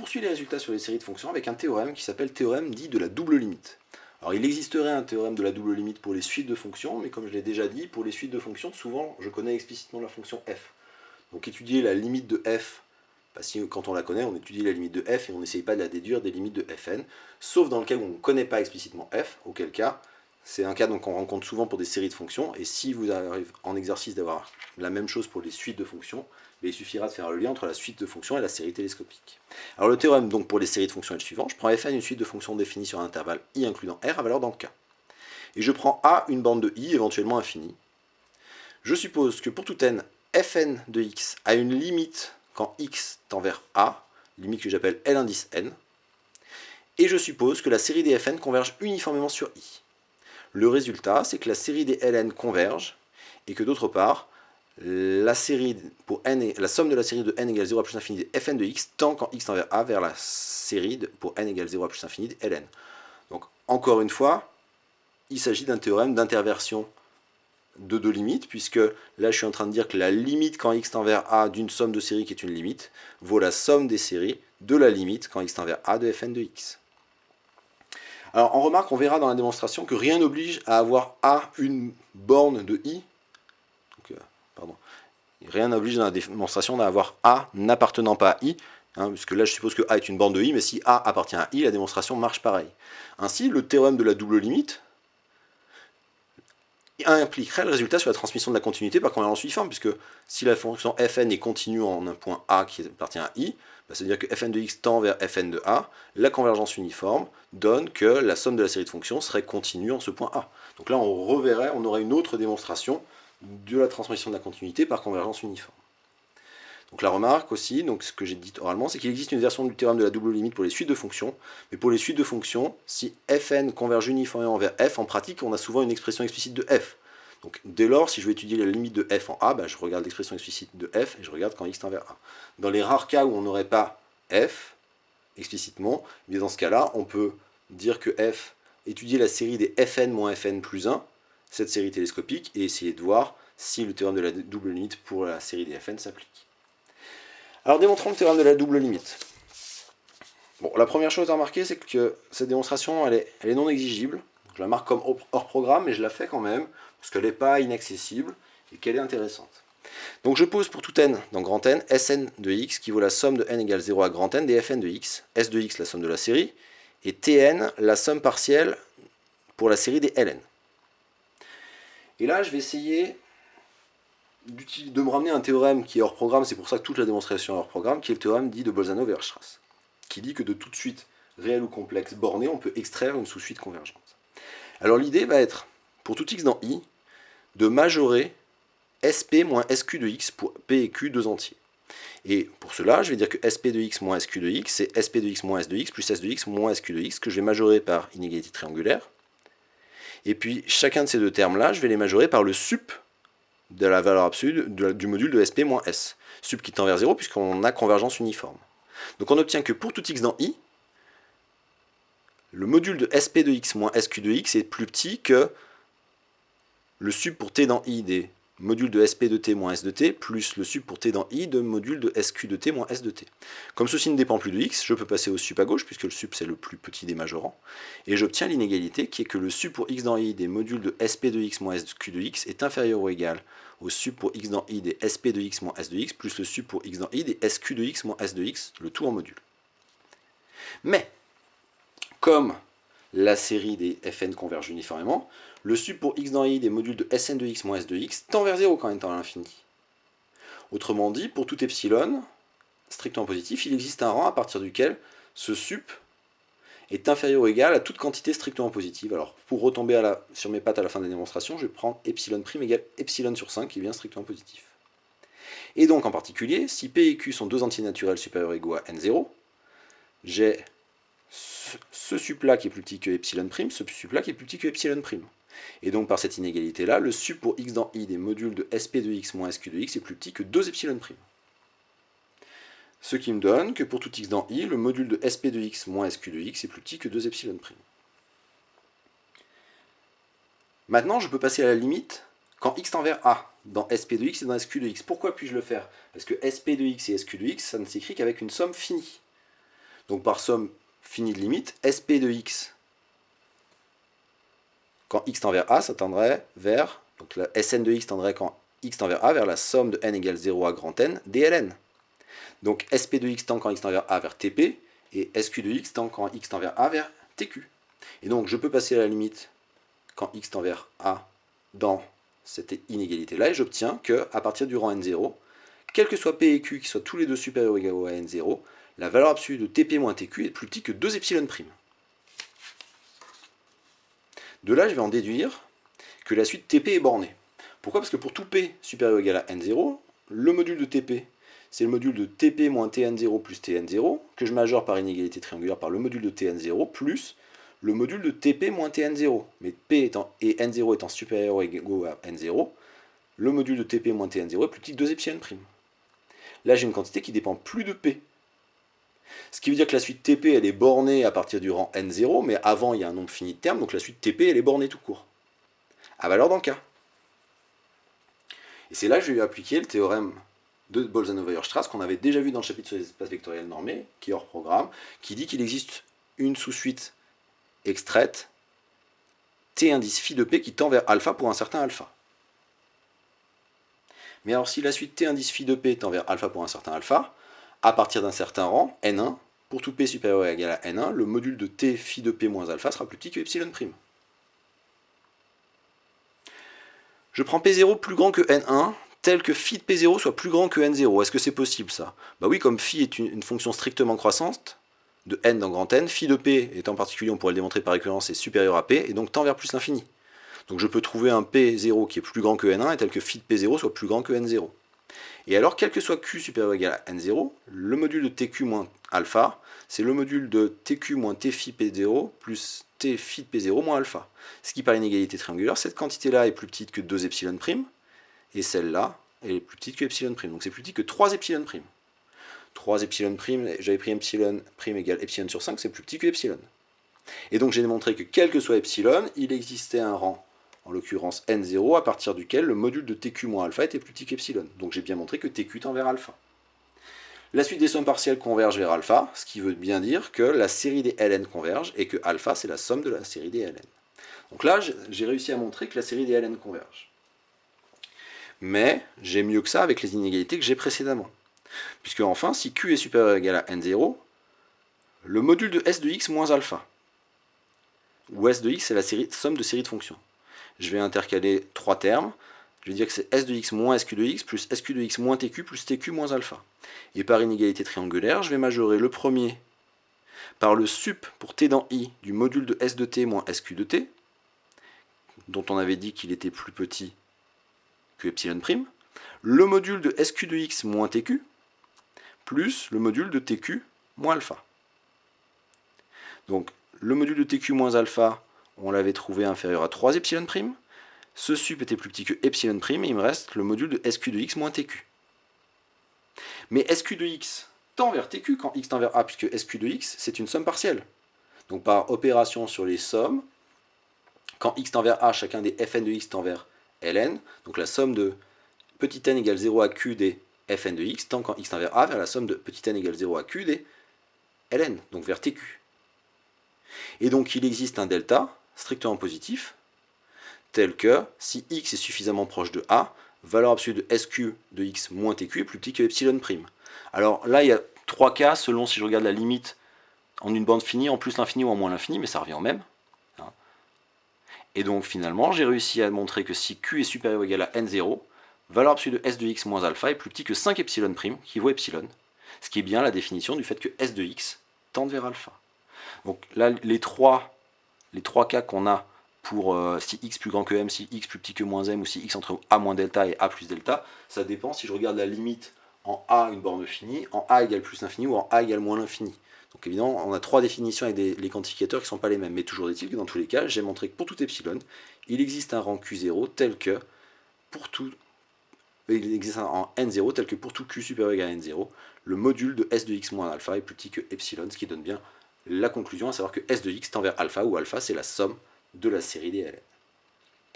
poursuit les résultats sur les séries de fonctions avec un théorème qui s'appelle théorème dit de la double limite. Alors il existerait un théorème de la double limite pour les suites de fonctions, mais comme je l'ai déjà dit, pour les suites de fonctions, souvent je connais explicitement la fonction f. Donc étudier la limite de f, quand on la connaît, on étudie la limite de f et on n'essaye pas de la déduire des limites de fn, sauf dans le cas où on ne connaît pas explicitement f, auquel cas, c'est un cas qu'on rencontre souvent pour des séries de fonctions, et si vous arrivez en exercice d'avoir la même chose pour les suites de fonctions, il suffira de faire le lien entre la suite de fonctions et la série télescopique. Alors le théorème donc pour les séries de fonctions est le suivant, je prends fn une suite de fonctions définies sur un intervalle i incluant r à valeur dans k. Et je prends a une bande de i éventuellement infinie. Je suppose que pour tout n, fn de x a une limite quand x tend vers a, limite que j'appelle L indice n, et je suppose que la série des fn converge uniformément sur i. Le résultat, c'est que la série des Ln converge, et que d'autre part, la série pour n la somme de la série de n égale 0 à plus l'infini des fn de x tend quand x tend vers a vers la série pour n égale 0 à plus l'infini des Ln. Donc encore une fois, il s'agit d'un théorème d'interversion de deux limites, puisque là je suis en train de dire que la limite quand x tend vers a d'une somme de séries qui est une limite, vaut la somme des séries de la limite quand x tend vers a de fn de x. Alors en remarque, on verra dans la démonstration que rien n'oblige à avoir a une borne de i, donc, rien n'oblige dans la démonstration d'avoir a n'appartenant pas à i, puisque là je suppose que a est une borne de i, mais si a appartient à i, la démonstration marche pareil. Ainsi, le théorème de la double limite impliquerait le résultat sur la transmission de la continuité par convergence uniforme, puisque si la fonction fn est continue en un point a qui appartient à i, ça veut dire que fn de x tend vers fn de a, la convergence uniforme donne que la somme de la série de fonctions serait continue en ce point a. Donc là on reverrait, on aurait une autre démonstration de la transmission de la continuité par convergence uniforme. Donc la remarque aussi, donc ce que j'ai dit oralement, c'est qu'il existe une version du théorème de la double limite pour les suites de fonctions, mais pour les suites de fonctions, si fn converge uniformément vers f, en pratique, on a souvent une expression explicite de f. Donc dès lors, si je veux étudier la limite de f en a, je regarde l'expression explicite de f et je regarde quand x tend vers a. Dans les rares cas où on n'aurait pas f explicitement, mais dans ce cas-là, on peut dire que f, étudier la série des fn moins fn plus 1, cette série télescopique, et essayer de voir si le théorème de la double limite pour la série des fn s'applique. Alors démontrons le théorème de la double limite. Bon, la première chose à remarquer, c'est que cette démonstration, elle est non exigible. Je la marque comme hors programme, mais je la fais quand même, parce qu'elle n'est pas inaccessible et qu'elle est intéressante. Donc je pose pour tout n dans grand N, Sn de x qui vaut la somme de n égale 0 à grand N des Fn de x, S de x la somme de la série, et Tn la somme partielle pour la série des Ln. Et là, je vais essayer de me ramener un théorème qui est hors programme, c'est pour ça que toute la démonstration est hors programme, qui est le théorème dit de Bolzano-Weierstrass, qui dit que de toute suite réelle ou complexe bornée, on peut extraire une sous-suite convergente. Alors l'idée va être, pour tout x dans i, de majorer sp moins sq de x pour p et q deux entiers. Et pour cela, je vais dire que sp de x moins sq de x, c'est sp de x moins s de x plus s de x moins sq de x, que je vais majorer par inégalité triangulaire. Et puis chacun de ces deux termes-là, je vais les majorer par le sup de la valeur absolue du module de sp moins s. Sup qui tend vers 0 puisqu'on a convergence uniforme. Donc on obtient que pour tout x dans i, le module de sp de x moins sq de x est plus petit que le sup pour t dans i des modules de sp de t moins s de t plus le sup pour t dans i de module de sq de t moins s de t. Comme ceci ne dépend plus de x, je peux passer au sup à gauche puisque le sup c'est le plus petit des majorants, et j'obtiens l'inégalité qui est que le sup pour x dans i des modules de sp de x moins sq de x est inférieur ou égal au sup pour x dans i des sp de x moins s de x plus le sup pour x dans i des sq de x moins s de x, le tout en module. Mais, comme la série des fn converge uniformément, le sup pour x dans i des modules de Sn de x moins S de x tend vers 0 quand n tend à l'infini. Autrement dit, pour tout epsilon, strictement positif, il existe un rang à partir duquel ce sup est inférieur ou égal à toute quantité strictement positive. Alors, pour retomber sur mes pattes à la fin de la démonstration, je vais prendre epsilon prime égale epsilon sur 5 qui est bien strictement positif. Et donc, en particulier, si P et Q sont deux entiers naturels supérieurs ou égaux à n0, j'ai ce sup-là qui est plus petit que epsilon prime, ce sup-là qui est plus petit que epsilon prime. Et donc par cette inégalité-là, le sup pour x dans i des modules de sp de x moins sq de x est plus petit que 2 epsilon prime. Ce qui me donne que pour tout x dans i, le module de sp de x moins sq de x est plus petit que 2 epsilon prime. Maintenant, je peux passer à la limite quand x tend vers a, dans sp de x et dans sq de x. Pourquoi puis-je le faire? Parce que sp de x et sq de x, ça ne s'écrit qu'avec une somme finie. Donc par somme finie de limite, SP de x, quand x tend vers a, ça tendrait vers, donc la Sn de x tendrait quand x tend vers a, vers la somme de n égale 0 à grand N, dln. Donc SP de x tend quand x tend vers a vers TP, et SQ de x tend quand x tend vers a vers TQ. Et donc je peux passer à la limite quand x tend vers a dans cette inégalité-là, et j'obtiens qu'à partir du rang n0, quel que soit P et Q qui soient tous les deux supérieurs ou égaux à n0, la valeur absolue de TP moins TQ est plus petite que 2 epsilon prime. De là, je vais en déduire que la suite TP est bornée. Pourquoi? Parce que pour tout P supérieur ou égal à n0, le module de TP, c'est le module de TP moins Tn0 plus Tn0, que je majeure par inégalité triangulaire par le module de Tn0, plus le module de TP moins Tn0. Mais P et n0 étant supérieur ou égaux à n0, le module de TP moins Tn0 est plus petit que 2 epsilon prime. Là, j'ai une quantité qui dépend plus de P. Ce qui veut dire que la suite TP, elle est bornée à partir du rang n0, mais avant, il y a un nombre fini de termes, donc la suite TP, elle est bornée tout court, à valeur dans K. Et c'est là que je vais appliquer le théorème de Bolzano-Weierstrass, qu'on avait déjà vu dans le chapitre sur les espaces vectoriels normés, qui est hors programme, qui dit qu'il existe une sous-suite extraite, T indice phi de P, qui tend vers alpha pour un certain alpha. Mais alors si la suite T indice phi de P tend vers alpha pour un certain alpha, à partir d'un certain rang, n1, pour tout P supérieur ou égal à n1, le module de T phi de P moins alpha sera plus petit que epsilon prime. Je prends P0 plus grand que n1, tel que phi de P0 soit plus grand que n0. Est-ce que c'est possible ça? Bah oui, comme phi est une fonction strictement croissante, de n dans grand N, phi de P, et en particulier on pourrait le démontrer par équivalence, est supérieur à P, et donc tend vers plus l'infini. Donc je peux trouver un P0 qui est plus grand que n1, et tel que phi de P0 soit plus grand que n0. Et alors, quel que soit Q supérieur ou égal à n0, le module de TQ moins alpha, c'est le module de TQ moins T phi P0 plus T phi de P0 moins alpha. Ce qui, par inégalité triangulaire, cette quantité-là est plus petite que 2 epsilon prime, et celle-là, elle est plus petite que epsilon prime. Donc c'est plus petit que 3 epsilon prime. 3 epsilon prime, j'avais pris epsilon prime égale epsilon sur 5, c'est plus petit que epsilon. Et donc j'ai démontré que quel que soit epsilon, il existait un rang, en l'occurrence n0, à partir duquel le module de TQ moins alpha était plus petit qu'epsilon. Donc j'ai bien montré que TQ tend vers alpha. La suite des sommes partielles converge vers alpha, ce qui veut bien dire que la série des ln converge, et que alpha c'est la somme de la série des ln. Donc là, j'ai réussi à montrer que la série des ln converge. Mais j'ai mieux que ça avec les inégalités que j'ai précédemment. Puisque enfin, si Q est supérieur ou égal à n0, le module de S de x moins alpha, où S de x c'est la somme de séries de fonctions. Je vais intercaler trois termes, je vais dire que c'est S de x moins SQ de x plus SQ de x moins TQ plus TQ moins alpha. Et par inégalité triangulaire, je vais majorer le premier par le sup pour t dans i du module de S de t moins SQ de t, dont on avait dit qu'il était plus petit que epsilon prime, le module de SQ de x moins TQ, plus le module de TQ moins alpha. Donc le module de TQ moins alpha, on l'avait trouvé inférieur à 3 epsilon prime. Ce sup était plus petit que epsilon prime, et il me reste le module de SQ de x moins TQ. Mais SQ de x tend vers TQ quand x tend vers a, puisque SQ de x, c'est une somme partielle. Donc par opération sur les sommes, quand x tend vers a, chacun des fn de x tend vers ln, donc la somme de petit n égale 0 à q des fn de x tend quand x tend vers a vers la somme de petit n égale 0 à q des ln, donc vers TQ. Et donc il existe un delta strictement positif, tel que si x est suffisamment proche de a, valeur absolue de SQ de x moins TQ est plus petit que epsilon prime. Alors là, il y a trois cas selon si je regarde la limite en une bande finie, en plus l'infini ou en moins l'infini, mais ça revient au même. Et donc finalement, j'ai réussi à montrer que si Q est supérieur ou égal à n0, valeur absolue de S de x moins alpha est plus petit que 5 epsilon prime, qui vaut epsilon. Ce qui est bien la définition du fait que S de x tende vers alpha. Donc là, les trois cas qu'on a pour si x plus grand que m, si x plus petit que moins m, ou si x entre a moins delta et a plus delta, ça dépend si je regarde la limite en a une borne finie, en a égale plus l'infini ou en a égale moins l'infini. Donc évidemment, on a trois définitions avec les quantificateurs qui ne sont pas les mêmes, mais toujours est-il que dans tous les cas, j'ai montré que pour tout epsilon, il existe un rang Q0 tel que pour tout, il existe un rang N0 tel que pour tout Q supérieur ou égal à N0, le module de S de x moins alpha est plus petit que epsilon, ce qui donne bien la conclusion, à savoir que S de x tend vers alpha, où alpha c'est la somme de la série des ln.